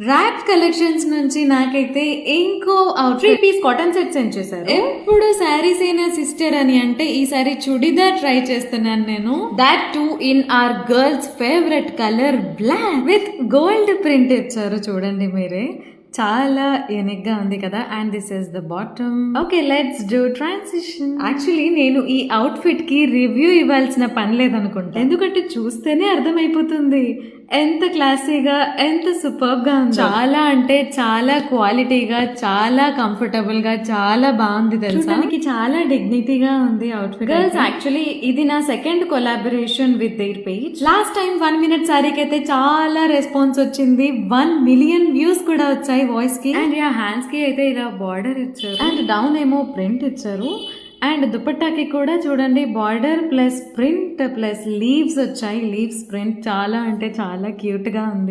Rap collections నుంచి నాకైతే ఇంకో 3-piece కాటన్ సెట్ సెండ్ చేశారు. ఎప్పుడు శారీస్ అయినా సిస్టర్ అని అంటే ఈసారి చుడిదార్ ట్రై చేస్తున్నాను నేను. That too in our girls favourite colour black with gold print ఇచ్చారు. చూడండి మీరే, చాలా యూనిక్ గా ఉంది కదా. And this is the bottom. Okay, let's do transition. Actually నేను ఈ అవుట్ ఫిట్ కి రివ్యూ ఇవ్వాల్సిన పని లేదనుకుంటా, ఎందుకంటే చూస్తేనే అర్థమైపోతుంది ఎంత క్లాసీగా, ఎంత సూపర్ గా ఉంది. చాలా అంటే చాలా క్వాలిటీగా, చాలా కంఫర్టబుల్ గా, చాలా బాగుంది తెలుసా. చాలా డిగ్నిటీగా ఉంది అవుట్ ఫిట్. గర్ల్స్, యాక్చువల్లీ ఇది నా second collaboration with their page. Last time 1 minute సారీకి అయితే చాలా రెస్పాన్స్ వచ్చింది. 1 million వ్యూస్ కూడా వచ్చాయి వాయిస్ కి. అండ్ యా హ్యాండ్స్ కి అయితే ఇలా బార్డర్ ఇచ్చారు అండ్ డౌన్ ఏమో ప్రింట్ ఇచ్చారు. అండ్ దుపట్టాకి కూడా చూడండి border plus print plus leaves వచ్చాయి. లీవ్స్ ప్రింట్ చాలా అంటే చాలా క్యూట్ గా ఉంది.